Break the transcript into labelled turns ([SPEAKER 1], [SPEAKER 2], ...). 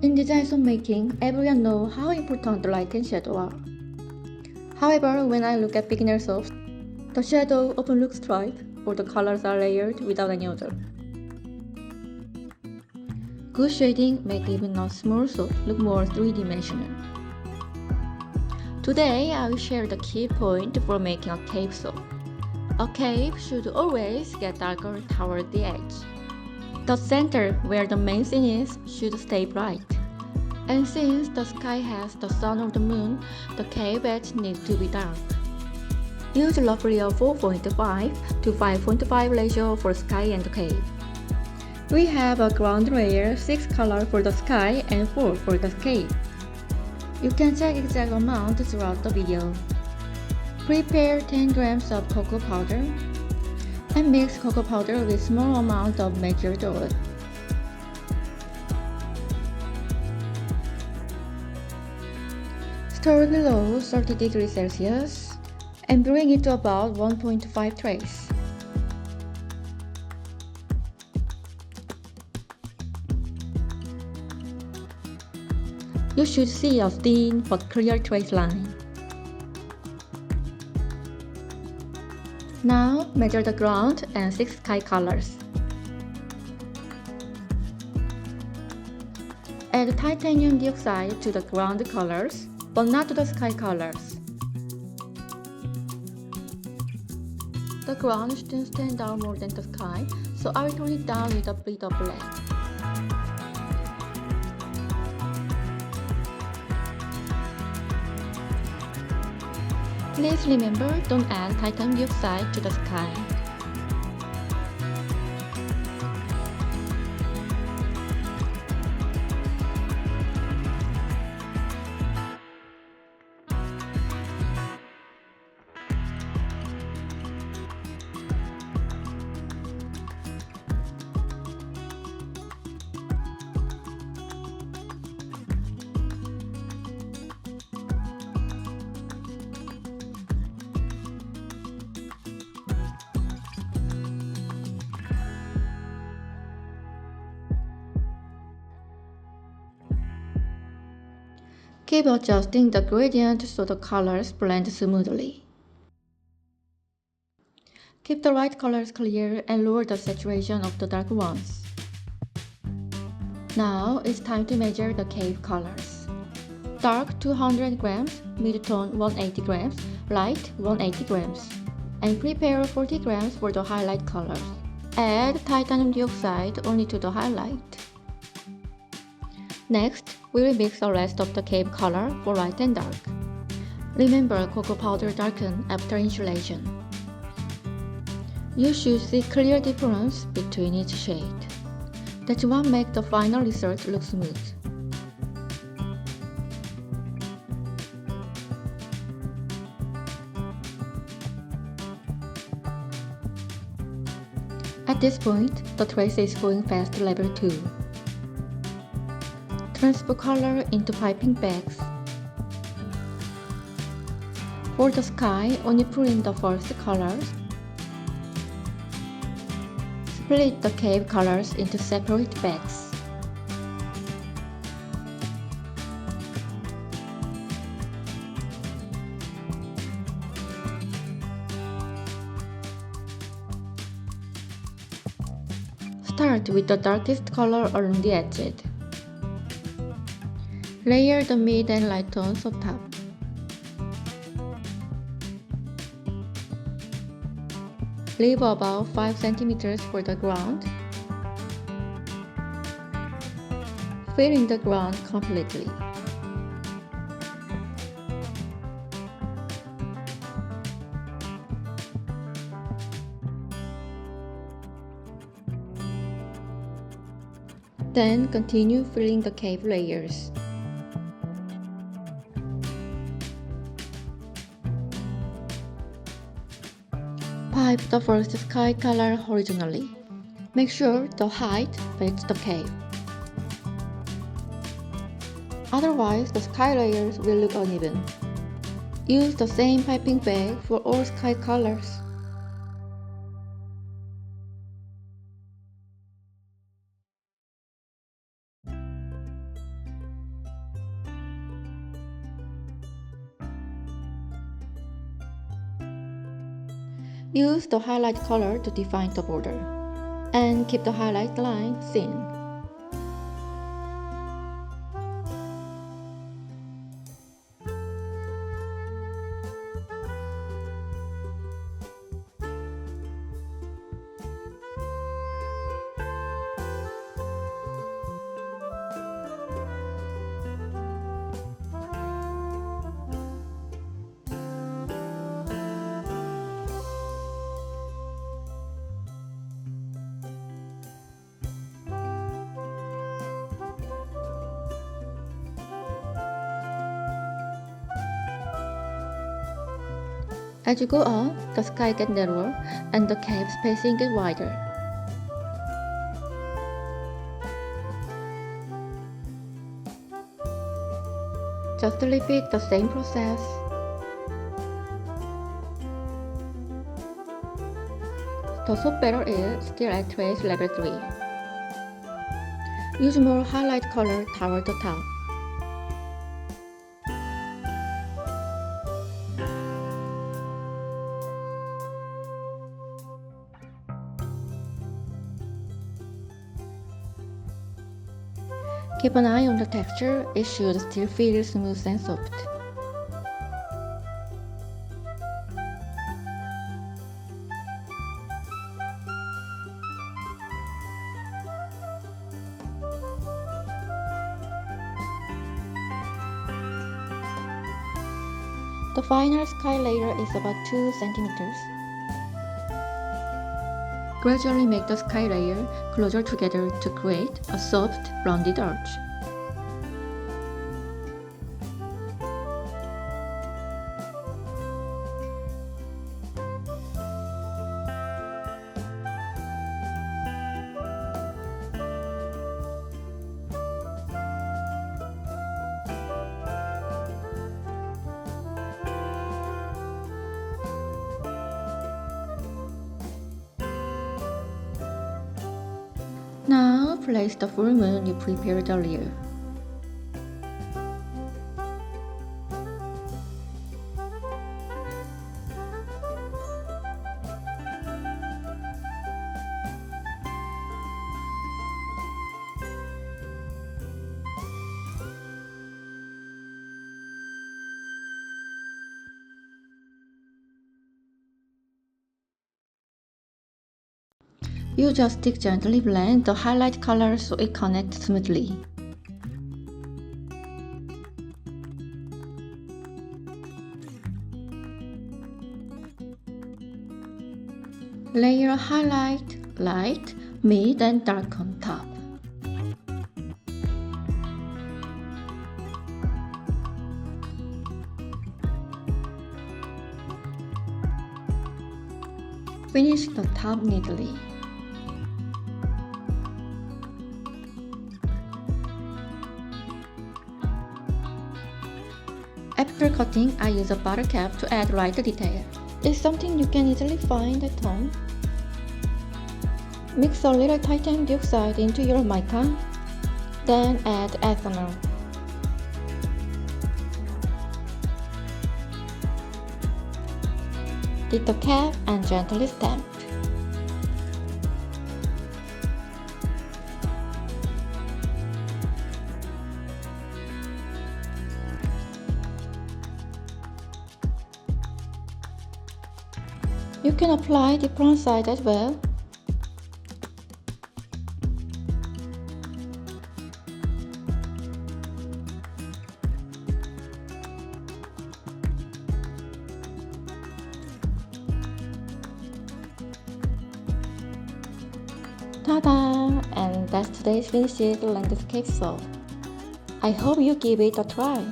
[SPEAKER 1] In design making, everyone knows how important the light and shadow are. However, when I look at beginner softs, the shadow often looks striped or the colors are layered without any order. Good shading makes even a small soft look more three-dimensional. Today, I will share the key point for making a cave soft. A cave should always get darker toward the edge. The center, where the main scene is, should stay bright. And since the sky has the sun or the moon, the cave edge needs to be dark. Use roughly a 4.5 to 5.5 ratio for sky and the cave. We have a ground layer 6 color for the sky and 4 for the cave. You can check exact amount throughout the video. Prepare 10 grams of cocoa powder and mix cocoa powder with small amount of measured oil. Stir below 30 degrees Celsius and bring it to about 1.5 trays. You should see a thin but clear trace line. Now measure the ground and 6 sky colors. Add titanium dioxide to the ground colors, but not to the sky colors. The ground shouldn't stand out more than the sky, so I will tone it down with a bit of black. Please remember, don't add titanium dioxide to the sky. Keep adjusting the gradient so the colors blend smoothly. Keep the light colors clear and lower the saturation of the dark ones. Now it's time to measure the cave colors. Dark 200 grams, mid-tone 180 grams, light 180 grams. And prepare 40 grams for the highlight colors. Add titanium dioxide only to the highlight. Next, we will mix the rest of the cave color for light and dark. Remember, cocoa powder darkens after insulation. You should see clear difference between each shade. That's what makes the final result look smooth. At this point, the trace is going past level 2. Transfer color into piping bags. For the sky, only put in the first colors. Split the cave colors into separate bags. Start with the darkest color along the edges. Layer the mid and light tones on top. Leave about 5 cm for the ground. Fill in the ground completely. Then continue filling the cave layers. Pipe the first sky color horizontally. Make sure the height fits the cave. Otherwise, the sky layers will look uneven. Use the same piping bag for all sky colors. Use the highlight color to define the border, and keep the highlight line thin. As you go up, the sky gets narrower and the cave spacing gets wider. Just repeat the same process. The soap barrel is still at trace level 3. Use more highlight color toward the top. Keep an eye on the texture, it should still feel smooth and soft. The final sky layer is about 2 centimeters. Gradually make the sky layer closer together to create a soft, rounded arch. Now place the full moon you prepared earlier. Use a stick gently blend the highlight color so it connects smoothly. Layer highlight, light, mid and dark on top. Finish the top neatly. After cutting, I use a bottle cap to add light detail. It's something you can easily find at home. Mix a little titanium dioxide into your mica, then add ethanol. Dip the cap and gently stamp. You can apply the front side as well. Ta-da! And that's today's finished landscape soap. I hope you give it a try.